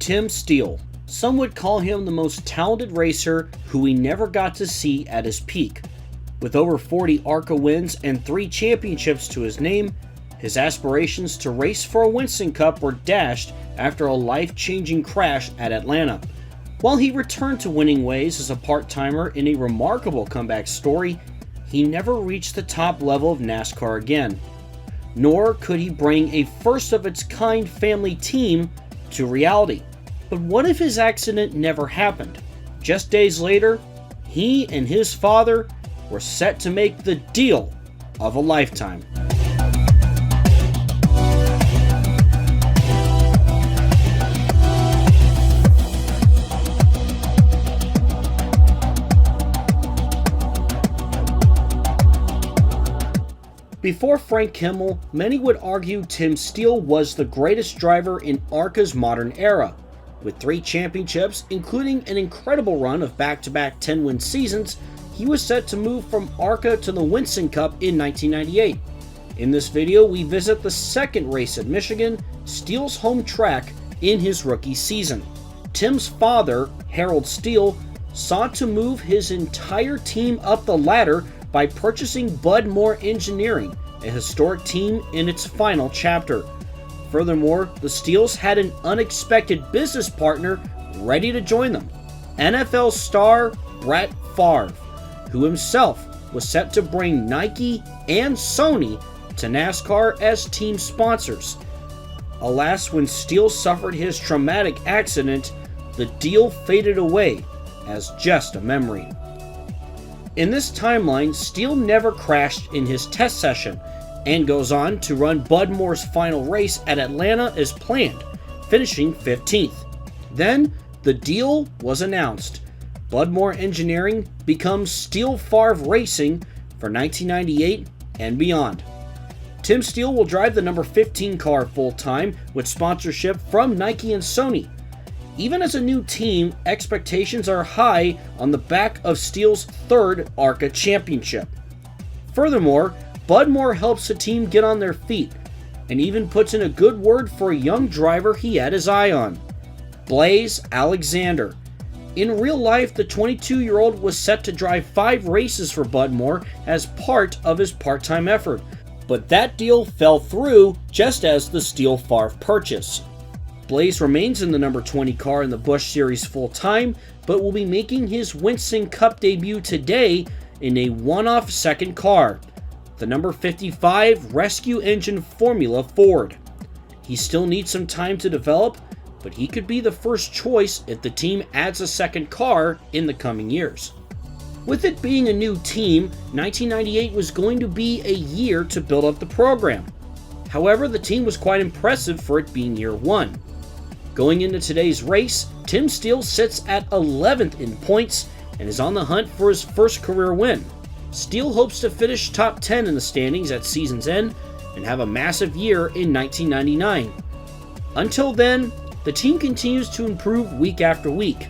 Tim Steele. Some would call him the most talented racer who we never got to see at his peak. With over 40 ARCA wins and 3 championships to his name, his aspirations to race for a Winston Cup were dashed after a life-changing crash at Atlanta. While he returned to winning ways as a part-timer in a remarkable comeback story, he never reached the top level of NASCAR again. Nor could he bring a first-of-its-kind family team to reality. But what if his accident never happened? Just days later, he and his father were set to make the deal of a lifetime. Before Frank Kimmel, many would argue Tim Steele was the greatest driver in ARCA's modern era. With 3 championships, including an incredible run of back-to-back 10-win seasons, he was set to move from ARCA to the Winston Cup in 1998. In this video, we visit the second race at Michigan, Steele's home track, in his rookie season. Tim's father, Harold Steele, sought to move his entire team up the ladder by purchasing Bud Moore Engineering, a historic team in its final chapter. Furthermore, the Steeles had an unexpected business partner ready to join them, NFL star Brett Favre, who himself was set to bring Nike and Sony to NASCAR as team sponsors. Alas, when Steele suffered his traumatic accident, the deal faded away as just a memory. In this timeline, Steele never crashed in his test session and goes on to run Bud Moore's final race at Atlanta as planned, finishing 15th. Then, the deal was announced. Bud Moore Engineering becomes Steele Favre Racing for 1998 and beyond. Tim Steele will drive the number 15 car full-time with sponsorship from Nike and Sony. Even as a new team, expectations are high on the back of Steele's 3rd ARCA Championship. Furthermore, Bud Moore helps the team get on their feet, and even puts in a good word for a young driver he had his eye on, Blaze Alexander. In real life, the 22-year-old was set to drive 5 races for Bud Moore as part of his part-time effort, but that deal fell through just as the Steele Favre purchase. Blaze remains in the number 20 car in the Busch Series full-time, but will be making his Winston Cup debut today in a one-off second car, the number 55 Rescue Engine Formula Ford. He still needs some time to develop, but he could be the first choice if the team adds a second car in the coming years. With it being a new team, 1998 was going to be a year to build up the program. However, the team was quite impressive for it being year 1. Going into today's race, Tim Steele sits at 11th in points and is on the hunt for his first career win. Steele hopes to finish top 10 in the standings at season's end and have a massive year in 1999. Until then, the team continues to improve week after week.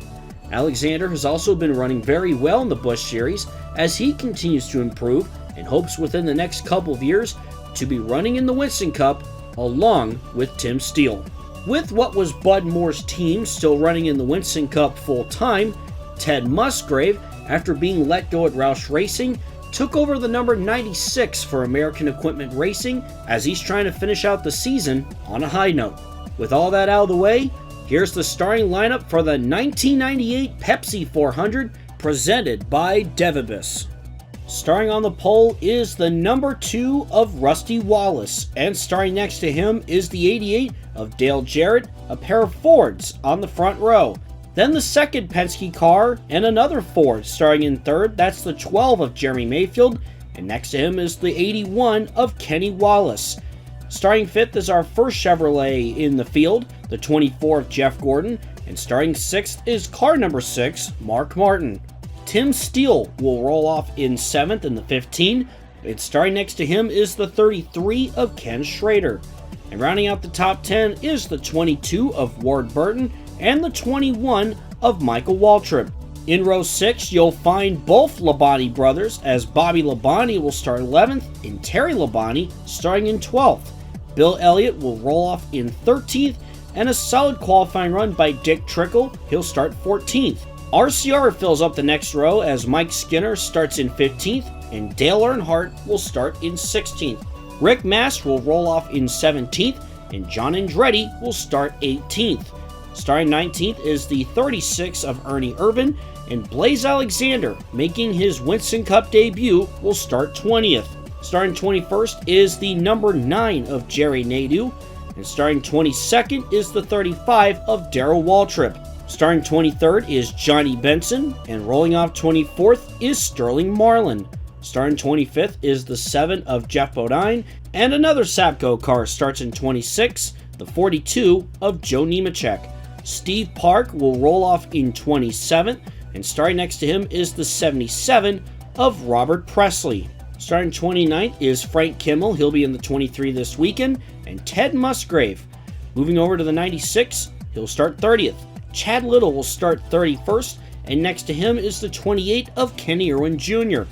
Alexander has also been running very well in the Busch Series as he continues to improve and hopes within the next couple of years to be running in the Winston Cup along with Tim Steele. With what was Bud Moore's team still running in the Winston Cup full-time, Ted Musgrave, after being let go at Roush Racing, took over the number 96 for American Equipment Racing as he's trying to finish out the season on a high note. With all that out of the way, here's the starting lineup for the 1998 Pepsi 400 presented by Devibus. Starting on the pole is the number 2 of Rusty Wallace, and starting next to him is the 88 of Dale Jarrett, a pair of Fords on the front row. Then the second Penske car and another Ford starting in third, that's the 12 of Jeremy Mayfield, and next to him is the 81 of Kenny Wallace. Starting fifth is our first Chevrolet in the field, the 24 of Jeff Gordon, and starting sixth is car number 6, Mark Martin. Tim Steele will roll off in 7th in the 15, and starting next to him is the 33 of Ken Schrader. And rounding out the top 10 is the 22 of Ward Burton and the 21 of Michael Waltrip. In row 6, you'll find both Labonte brothers, as Bobby Labonte will start 11th and Terry Labonte starting in 12th. Bill Elliott will roll off in 13th, and a solid qualifying run by Dick Trickle. He'll start 14th. RCR fills up the next row as Mike Skinner starts in 15th, and Dale Earnhardt will start in 16th. Rick Mast will roll off in 17th, and John Andretti will start 18th. Starting 19th is the 36 of Ernie Irvan, and Blaze Alexander, making his Winston Cup debut, will start 20th. Starting 21st is the number 9 of Jerry Nadeau, and starting 22nd is the 35 of Darrell Waltrip. Starting 23rd is Johnny Benson, and rolling off 24th is Sterling Marlin. Starting 25th is the 7 of Jeff Bodine, and another Sapco car starts in 26, the 42 of Joe Nemechek. Steve Park will roll off in 27th, and starting next to him is the 77 of Robert Presley. Starting 29th is Frank Kimmel, he'll be in the 23 this weekend, and Ted Musgrave. Moving over to the 96, he'll start 30th. Chad Little will start 31st, and next to him is the 28 of Kenny Irwin Jr.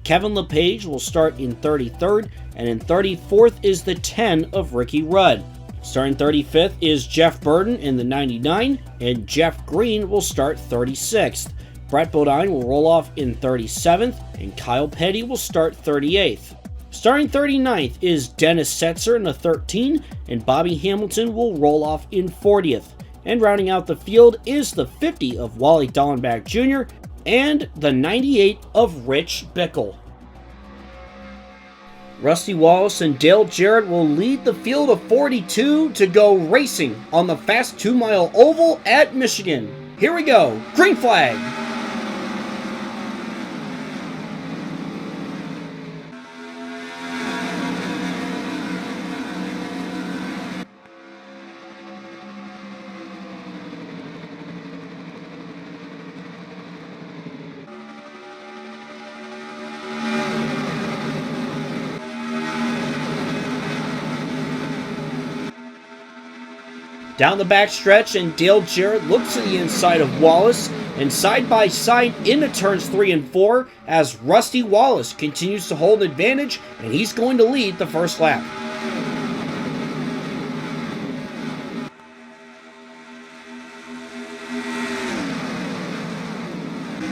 Kevin LePage will start in 33rd, and in 34th is the 10 of Ricky Rudd. Starting 35th is Jeff Burton in the 99, and Jeff Green will start 36th. Brett Bodine will roll off in 37th, and Kyle Petty will start 38th. Starting 39th is Dennis Setzer in the 13, and Bobby Hamilton will roll off in 40th. And rounding out the field is the 50 of Wally Dallenbach Jr. and the 98 of Rich Bickle. Rusty Wallace and Dale Jarrett will lead the field of 42 to go racing on the fast 2-mile oval at Michigan. Here we go. Green flag. Down the backstretch, and Dale Jarrett looks to the inside of Wallace, and side by side into turns 3 and 4 as Rusty Wallace continues to hold advantage, and he's going to lead the first lap.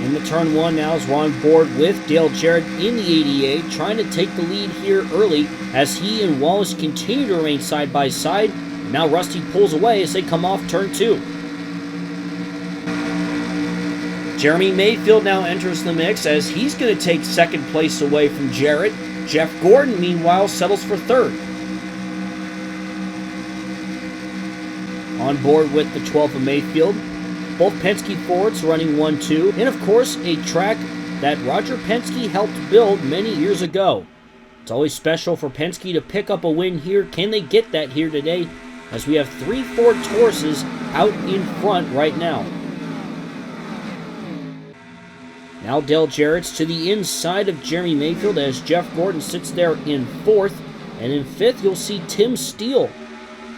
Into turn 1 now as we're on board with Dale Jarrett in the 88, trying to take the lead here early as he and Wallace continue to remain side by side. Now Rusty pulls away as they come off turn 2. Jeremy Mayfield now enters the mix as he's going to take second place away from Jarrett. Jeff Gordon, meanwhile, settles for third. On board with the 12th of Mayfield, both Penske Fords running 1-2, and of course a track that Roger Penske helped build many years ago. It's always special for Penske to pick up a win here. Can they get that here today? As we have 3 Ford Tauruses out in front right now. Now Dale Jarrett's to the inside of Jeremy Mayfield as Jeff Gordon sits there in 4th. And in 5th, you'll see Tim Steele.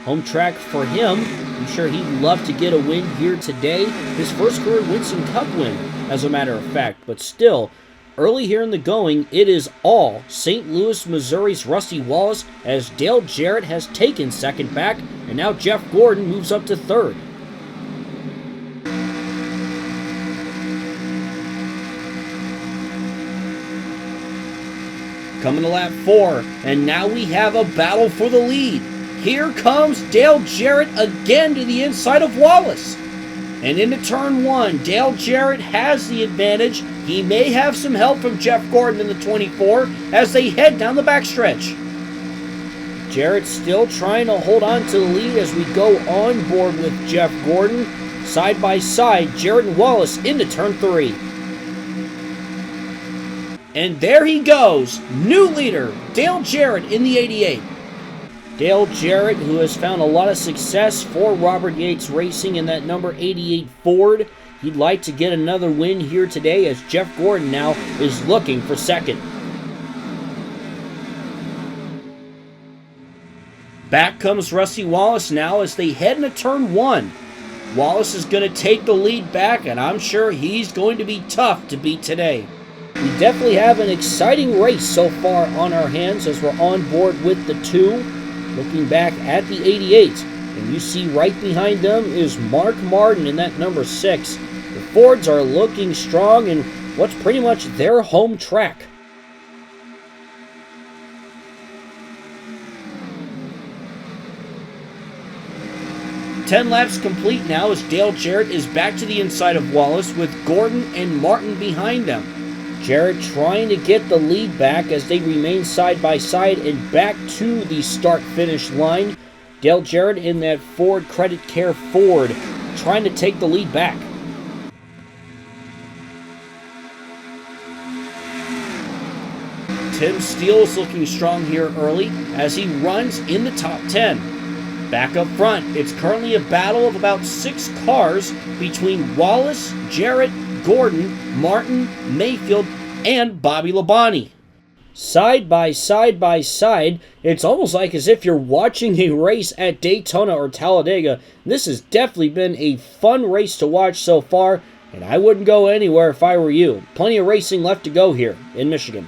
Home track for him. I'm sure he'd love to get a win here today. His first career Winston Cup win, as a matter of fact. But still, early here in the going, it is all St. Louis, Missouri's Rusty Wallace as Dale Jarrett has taken second back, and now Jeff Gordon moves up to third. Coming to lap 4, and now we have a battle for the lead. Here comes Dale Jarrett again to the inside of Wallace. And into turn 1, Dale Jarrett has the advantage. He may have some help from Jeff Gordon in the 24 as they head down the backstretch. Jarrett still trying to hold on to the lead as we go on board with Jeff Gordon. Side by side, Jarrett and Wallace into turn 3. And there he goes, new leader, Dale Jarrett in the 88. Dale Jarrett, who has found a lot of success for Robert Yates Racing in that number 88 Ford. He'd like to get another win here today as Jeff Gordon now is looking for second. Back comes Rusty Wallace now as they head into turn 1. Wallace is going to take the lead back, and I'm sure he's going to be tough to beat today. We definitely have an exciting race so far on our hands as we're on board with the 2. Looking back at the 88, And you see right behind them is Mark Martin in that number 6. The Fords are looking strong in what's pretty much their home track. Ten laps complete now as Dale Jarrett is back to the inside of Wallace with Gordon and Martin behind them. Jarrett trying to get the lead back as they remain side by side and back to the start-finish line. Dale Jarrett in that Ford Credit Care Ford trying to take the lead back. Tim Steele is looking strong here early as he runs in the top 10. Back up front, it's currently a battle of about 6 cars between Wallace, Jarrett, Gordon, Martin, Mayfield, and Bobby Labonte. Side by side by side, it's almost like as if you're watching a race at Daytona or Talladega. This has definitely been a fun race to watch so far, and I wouldn't go anywhere if I were you. Plenty of racing left to go here in Michigan.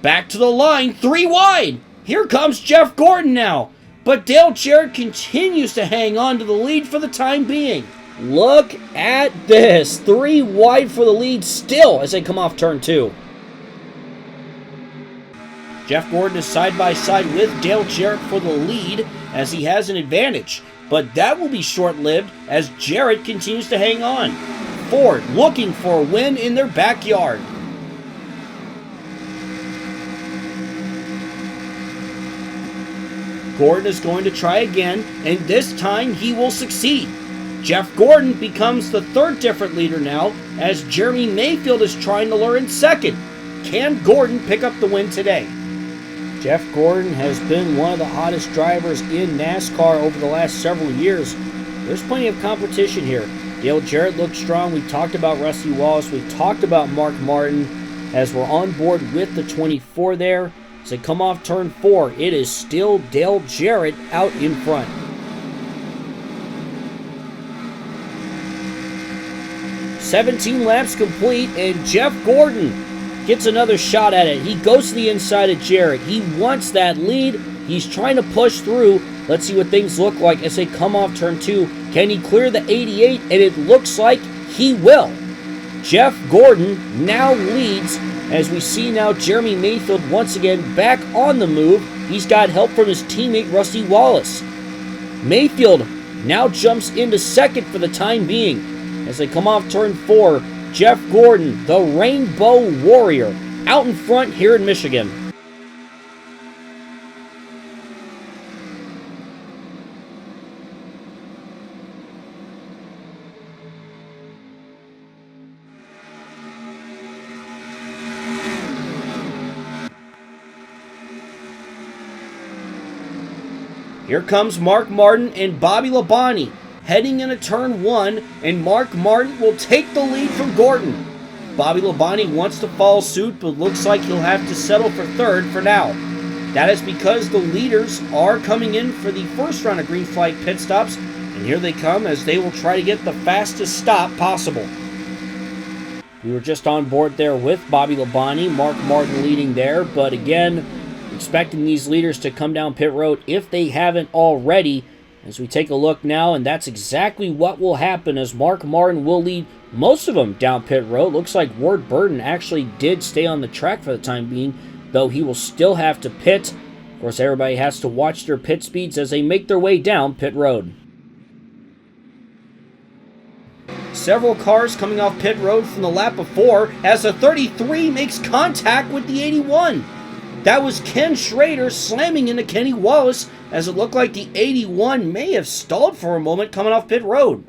Back to the line, 3 wide. Here comes Jeff Gordon now, but Dale Jarrett continues to hang on to the lead for the time being. Look at this, 3 wide for the lead still as they come off turn 2. Jeff Gordon is side by side with Dale Jarrett for the lead as he has an advantage, but that will be short-lived as Jarrett continues to hang on. Ford looking for a win in their backyard. Gordon is going to try again, and this time he will succeed. Jeff Gordon becomes the 3rd different leader now, as Jeremy Mayfield is trying to lure in 2nd. Can Gordon pick up the win today? Jeff Gordon has been one of the hottest drivers in NASCAR over the last several years. There's plenty of competition here. Dale Jarrett looks strong. We talked about Rusty Wallace. We talked about Mark Martin as we're on board with the 24 there. As they come off turn 4, it is still Dale Jarrett out in front. "17 laps complete, and Jeff Gordon gets another shot at it. He goes to the inside of Jarrett. He wants that lead. He's trying to push through. Let's see what things look like as they come off turn 2. Can he clear the 88? And it looks like he will. Jeff Gordon now leads as we see now Jeremy Mayfield once again back on the move. He's got help from his teammate Rusty Wallace. Mayfield now jumps into 2nd for the time being. As they come off turn 4, Jeff Gordon, the Rainbow Warrior, out in front here in Michigan. Here comes Mark Martin and Bobby Labonte heading into turn 1, and Mark Martin will take the lead from Gordon. Bobby Labonte wants to follow suit, but looks like he'll have to settle for 3rd for now. That is because the leaders are coming in for the first round of green flag pit stops, and here they come as they will try to get the fastest stop possible. We were just on board there with Bobby Labonte, Mark Martin leading there, but again, expecting these leaders to come down pit road if they haven't already. As we take a look now, and that's exactly what will happen as Mark Martin will lead most of them down pit road. Looks like Ward Burton actually did stay on the track for the time being, though he will still have to pit. Of course, everybody has to watch their pit speeds as they make their way down pit road. Several cars coming off pit road from the lap before as the 33 makes contact with the 81. That was Ken Schrader slamming into Kenny Wallace as it looked like the 81 may have stalled for a moment coming off pit road.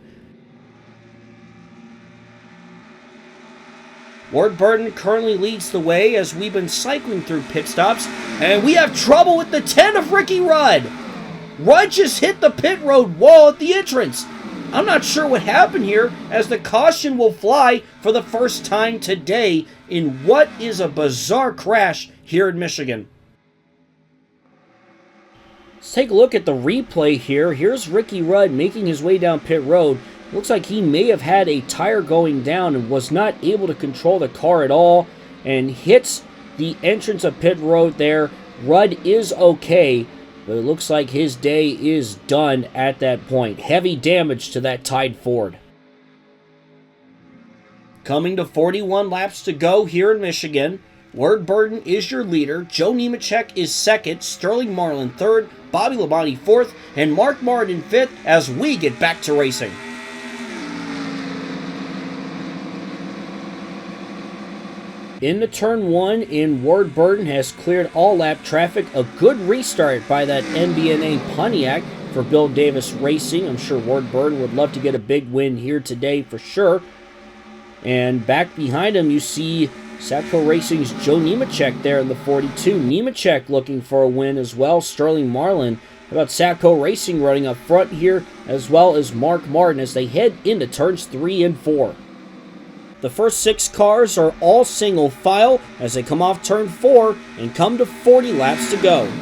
Ward Burton currently leads the way as we've been cycling through pit stops, and we have trouble with the 10 of Ricky Rudd. Rudd just hit the pit road wall at the entrance. I'm not sure what happened here as the caution will fly for the first time today in what is a bizarre crash here in Michigan. Let's take a look at the replay here. Here's Ricky Rudd making his way down pit road. Looks like he may have had a tire going down and was not able to control the car at all and hits the entrance of pit road there. Rudd is okay, but it looks like his day is done at that point. Heavy damage to that tied Ford. Coming to 41 laps to go here in Michigan, Ward Burton is your leader, Joe Nemechek is second, Sterling Marlin third, Bobby Labonte fourth, and Mark Martin fifth as we get back to racing. Into turn one, Ward Burton has cleared all lap traffic. A good restart by that NBNA Pontiac for Bill Davis Racing. I'm sure Ward Burton would love to get a big win here today for sure. And back behind him, you see Satco Racing's Joe Nemechek there in the 42. Nemechek looking for a win as well. Sterling Marlin. How about Satco Racing running up front here, as well as Mark Martin as they head into turns 3 and 4. The first 6 cars are all single file as they come off turn 4 and come to 40 laps to go.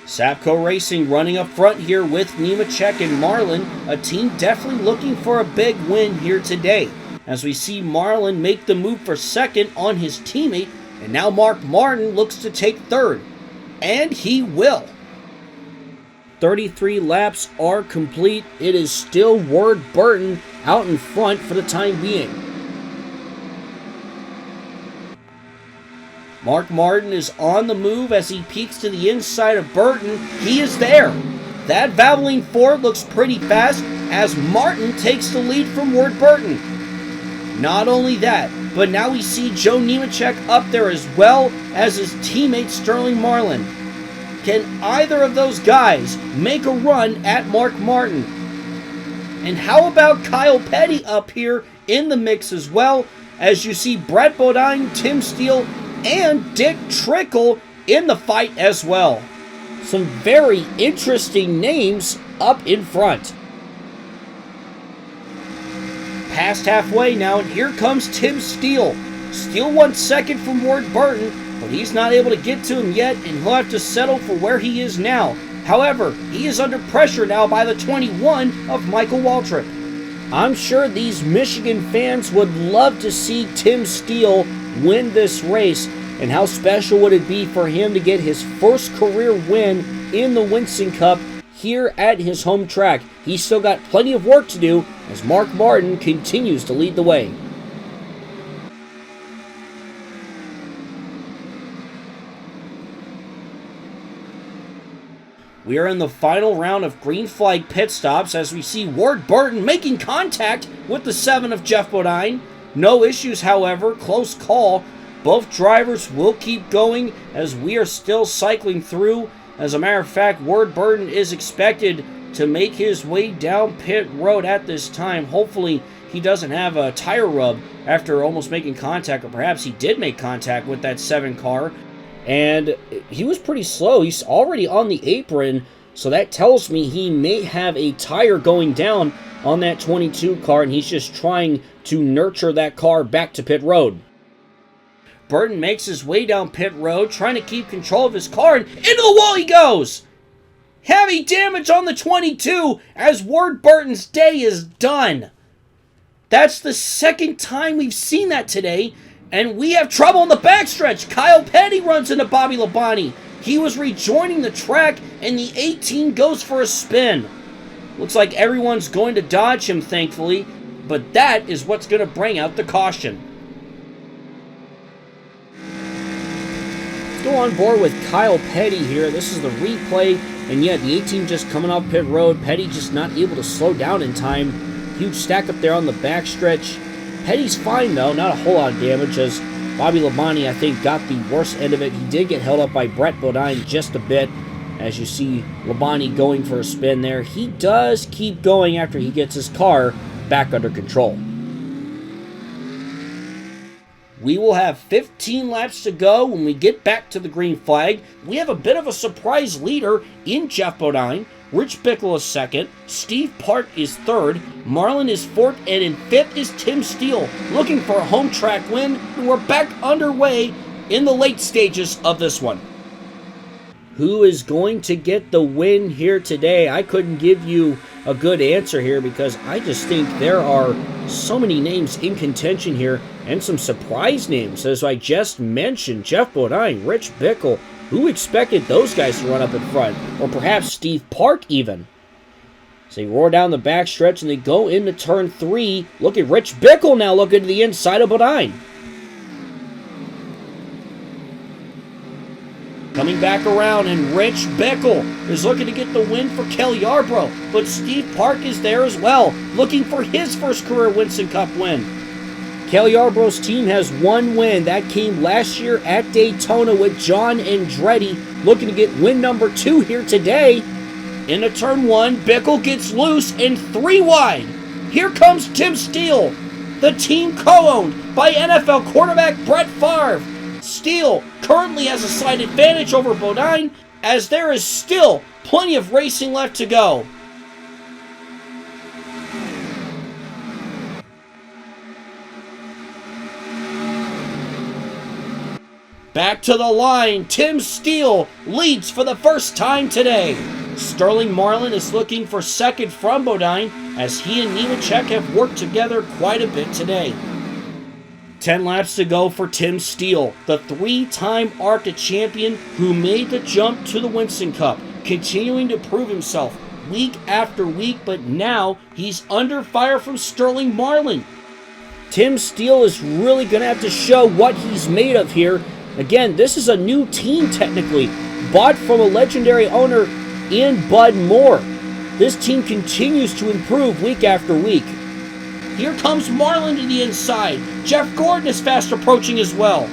Satco Racing running up front here with Nemechek and Marlin, a team definitely looking for a big win here today, as we see Marlin make the move for second on his teammate, and now Mark Martin looks to take third, and he will. 33 laps are complete. It is still Ward Burton out in front for the time being. Mark Martin is on the move as he peeks to the inside of Burton. He is there. That Valvoline Ford looks pretty fast as Martin takes the lead from Ward Burton. Not only that, but now we see Joe Nemechek up there as well as his teammate Sterling Marlin. Can either of those guys make a run at Mark Martin? And how about Kyle Petty up here in the mix as well, as you see Brett Bodine, Tim Steele, and Dick Trickle in the fight as well. Some very interesting names up in front. Past halfway now, and here comes Tim Steele. Steele won second from Ward Burton, but he's not able to get to him yet, and he'll have to settle for where he is now. However, he is under pressure now by the 21 of Michael Waltrip. I'm sure these Michigan fans would love to see Tim Steele win this race, and how special would it be for him to get his first career win in the Winston Cup here at his home track. He's still got plenty of work to do as Mark Martin continues to lead the way. We are in the final round of green flag pit stops as we see Ward Burton making contact with the 7 of Jeff Bodine. No issues, however. Close call. Both drivers will keep going as we are still cycling through. As a matter of fact, Ward Burton is expected to make his way down pit road at this time. Hopefully, he doesn't have a tire rub after almost making contact, or perhaps he did make contact with that 7 car. And he was pretty slow. He's already on the apron, so that tells me he may have a tire going down on that 22 car, and he's just trying to nurture that car back to pit road. Burton makes his way down pit road, trying to keep control of his car, and into the wall he goes! Heavy damage on the 22 as Ward Burton's day is done. That's the second time we've seen that today. And we have trouble in the backstretch. Kyle Petty runs into Bobby Labonte. He was rejoining the track, and the 18 goes for a spin. Looks like everyone's going to dodge him, thankfully, but that is what's going to bring out the caution. Let's go on board with Kyle Petty here. This is the replay, and yet the 18 just coming off pit road. Petty just not able to slow down in time. Huge stack up there on the backstretch. Petty's fine, though. Not a whole lot of damage, as Bobby Labonte, I think, got the worst end of it. He did get held up by Brett Bodine just a bit, as you see Labonte going for a spin there. He does keep going after he gets his car back under control. We will have 15 laps to go when we get back to the green flag. We have a bit of a surprise leader in Jeff Bodine. Rich Bickle is second, Steve Park is third, Marlin is fourth, and in fifth is Tim Steele, looking for a home track win, and we're back underway in the late stages of this one. Who is going to get the win here today? I couldn't give you a good answer here because I just think there are so many names in contention here and some surprise names. As I just mentioned, Jeff Bodine, Rich Bickle, Who expected those guys to run up in front? Or perhaps Steve Park even? So they roar down the backstretch and they go into turn 3. Look at Rich Bickle now looking to the inside of Bodine. Coming back around, and Rich Bickle is looking to get the win for Kelly Yarbrough. But Steve Park is there as well, looking for his first career Winston Cup win. Kelly Yarbrough's team has one win. That came last year at Daytona with John Andretti, looking to get win number 2 here today. Into turn 1, Bickle gets loose and 3 wide. Here comes Tim Steele, the team co-owned by NFL quarterback Brett Favre. Steele currently has a slight advantage over Bodine, as there is still plenty of racing left to go. Back to the line, Tim Steele leads for the first time today. Sterling Marlin is looking for second from Bodine, as he and Nemechek have worked together quite a bit today. 10 laps to go for Tim Steele, the 3-time ARCA champion who made the jump to the Winston Cup, continuing to prove himself week after week, but now he's under fire from Sterling Marlin. Tim Steele is really going to have to show what he's made of here. Again, this is a new team technically, bought from a legendary owner in Bud Moore. This team continues to improve week after week. Here comes Marlin to the inside. Jeff Gordon is fast approaching as well.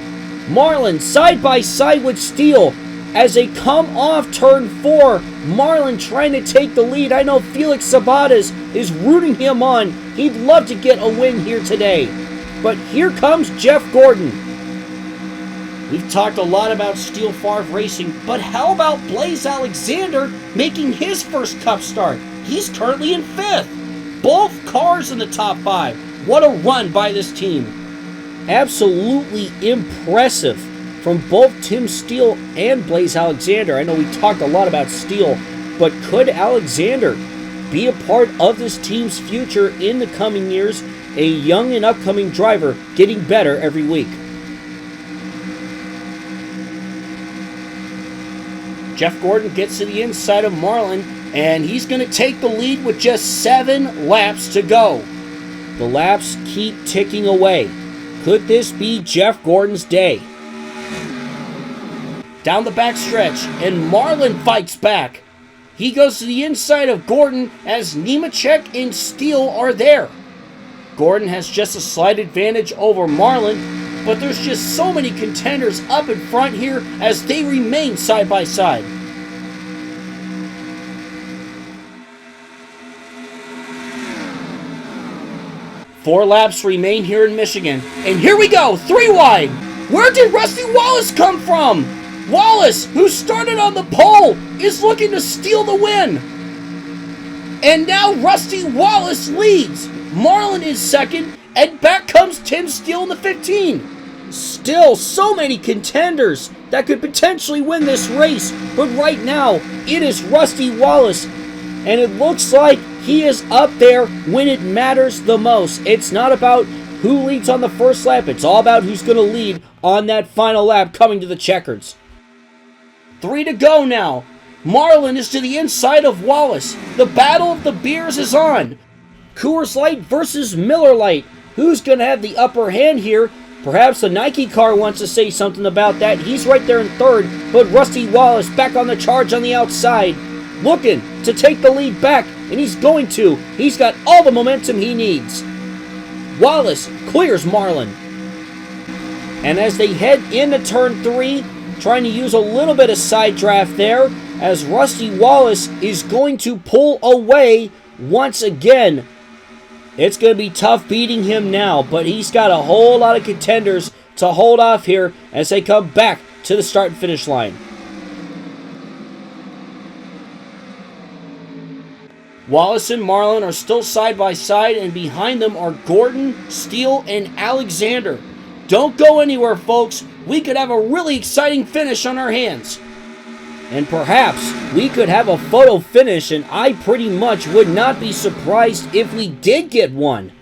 Marlin side by side with Steele as they come off turn 4. Marlin trying to take the lead. I know Felix Sabates is rooting him on. He'd love to get a win here today. But here comes Jeff Gordon. We've talked a lot about Steel Favre Racing, but how about Blaze Alexander making his first Cup start? He's currently in 5th. Both cars in the top 5. What a run by this team. Absolutely impressive from both Tim Steele and Blaze Alexander. I know we talked a lot about Steele, but could Alexander be a part of this team's future in the coming years? A young and upcoming driver getting better every week. Jeff Gordon gets to the inside of Marlin, and he's going to take the lead with just 7 laps to go. The laps keep ticking away. Could this be Jeff Gordon's day? Down the backstretch, and Marlin fights back. He goes to the inside of Gordon as Nemechek and Steele are there. Gordon has just a slight advantage over Marlin, but there's just so many contenders up in front here as they remain side by side. Four laps remain here in Michigan. And here we go, 3 wide. Where did Rusty Wallace come from? Wallace, who started on the pole, is looking to steal the win. And now Rusty Wallace leads. Marlin is second, and back comes Tim Steele in the 15. Still so many contenders that could potentially win this race, but right now it is Rusty Wallace, and it looks like he is up there when it matters the most. It's not about who leads on the first lap, it's all about who's going to lead on that final lap coming to the checkers. 3 to go now. Marlin is to the inside of Wallace. The battle of the beers is on. Coors Light versus Miller Lite. Who's going to have the upper hand here? Perhaps the Nike car wants to say something about that. He's right there in 3rd, but Rusty Wallace back on the charge on the outside, looking to take the lead back, and he's going to. He's got all the momentum he needs. Wallace clears Marlin. And as they head into turn 3, trying to use a little bit of side draft there, as Rusty Wallace is going to pull away once again. It's going to be tough beating him now, but he's got a whole lot of contenders to hold off here as they come back to the start and finish line. Wallace and Marlin are still side by side, and behind them are Gordon, Steele, and Alexander. Don't go anywhere, folks. We could have a really exciting finish on our hands. And perhaps we could have a photo finish, and I pretty much would not be surprised if we did get one.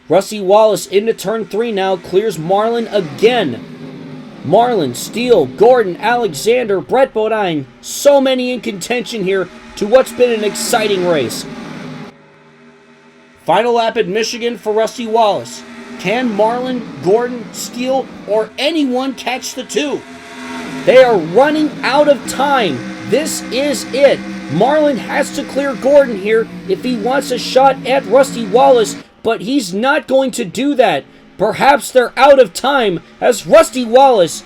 Rusty Wallace into turn 3 now, clears Marlin again. Marlin, Steele, Gordon, Alexander, Brett Bodine, so many in contention here to what's been an exciting race. Final lap at Michigan for Rusty Wallace. Can Marlin, Gordon, Steele, or anyone catch the two? They are running out of time. This is it. Marlin has to clear Gordon here if he wants a shot at Rusty Wallace, but he's not going to do that. Perhaps they're out of time as Rusty Wallace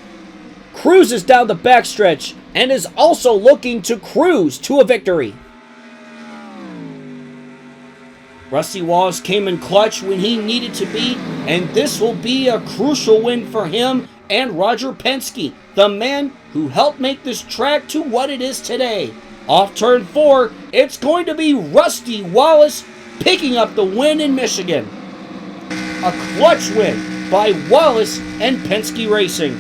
cruises down the backstretch and is also looking to cruise to a victory. Rusty Wallace came in clutch when he needed to be, and this will be a crucial win for him and Roger Penske, the man who helped make this track to what it is today. Off turn 4, it's going to be Rusty Wallace picking up the win in Michigan. A clutch win by Wallace and Penske Racing.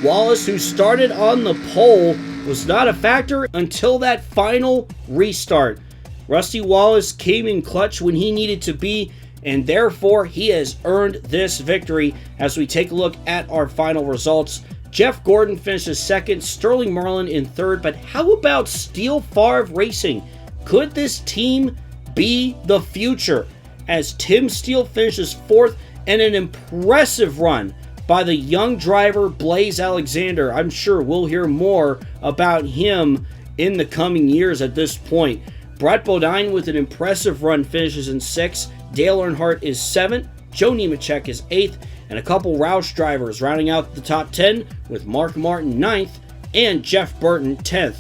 Wallace, who started on the pole, was not a factor until that final restart. Rusty Wallace came in clutch when he needed to be, and therefore he has earned this victory. As we take a look at our final results, Jeff Gordon finishes second, Sterling Marlin in third, but how about Steele Favre Racing? Could this team be the future? As Tim Steele finishes fourth, and an impressive run by the young driver Blaze Alexander. I'm sure we'll hear more about him in the coming years at this point. Brett Bodine with an impressive run finishes in sixth. Dale Earnhardt is seventh. Joe Nemechek is eighth. And a couple Roush drivers rounding out the top 10 with Mark Martin ninth and Jeff Burton 10th.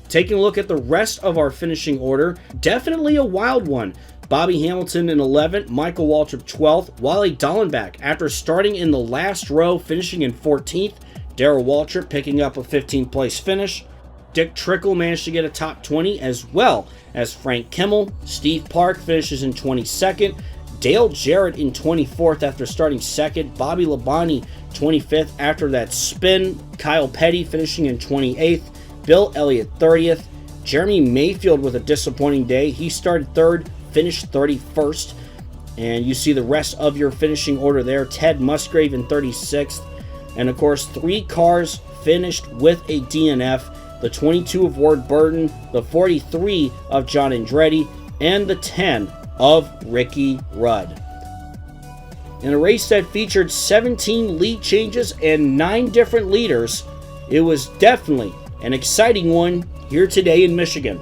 Taking a look at the rest of our finishing order, definitely a wild one. Bobby Hamilton in 11th, Michael Waltrip 12th, Wally Dallenbach after starting in the last row finishing in 14th, Darrell Waltrip picking up a 15th place finish. Dick Trickle managed to get a top 20 as well as Frank Kimmel. Steve Park finishes in 22nd. Dale Jarrett in 24th after starting second. Bobby Labonte 25th after that spin. Kyle Petty finishing in 28th. Bill Elliott 30th. Jeremy Mayfield with a disappointing day. He started third, finished 31st. And you see the rest of your finishing order there. Ted Musgrave in 36th. And of course, 3 cars finished with a DNF. The 22 of Ward Burton, the 43 of John Andretti, and the 10 of Ricky Rudd. In a race that featured 17 lead changes and 9 different leaders, it was definitely an exciting one here today in Michigan.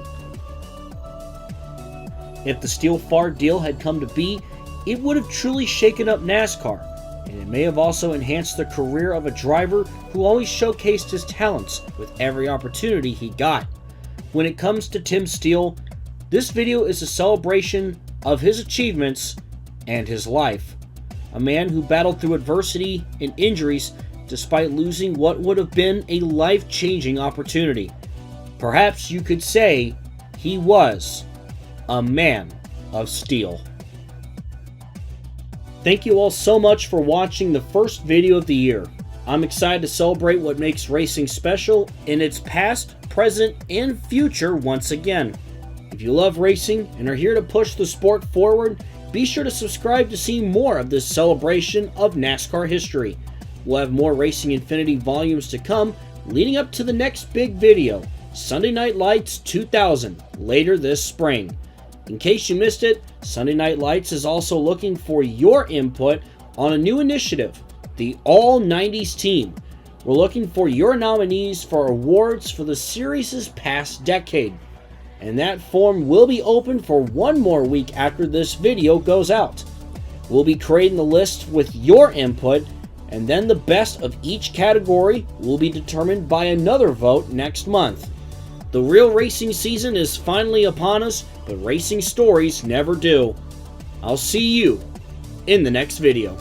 If the Steele Favre deal had come to be, it would have truly shaken up NASCAR, and it may have also enhanced the career of a driver who always showcased his talents with every opportunity he got. When it comes to Tim Steele, this video is a celebration of his achievements and his life. A man who battled through adversity and injuries despite losing what would have been a life-changing opportunity. Perhaps you could say he was a man of steel. Thank you all so much for watching the first video of the year. I'm excited to celebrate what makes racing special in its past, present, and future once again. If you love racing and are here to push the sport forward, be sure to subscribe to see more of this celebration of NASCAR history. We'll have more Racing Infinity volumes to come leading up to the next big video, Sunday Night Lights 2000, later this spring. In case you missed it, Sunday Night Lights is also looking for your input on a new initiative, the All 90s Team. We're looking for your nominees for awards for the series' past decade, and that form will be open for one more week after this video goes out. We'll be creating the list with your input, and then the best of each category will be determined by another vote next month. The real racing season is finally upon us, but racing stories never do. I'll see you in the next video.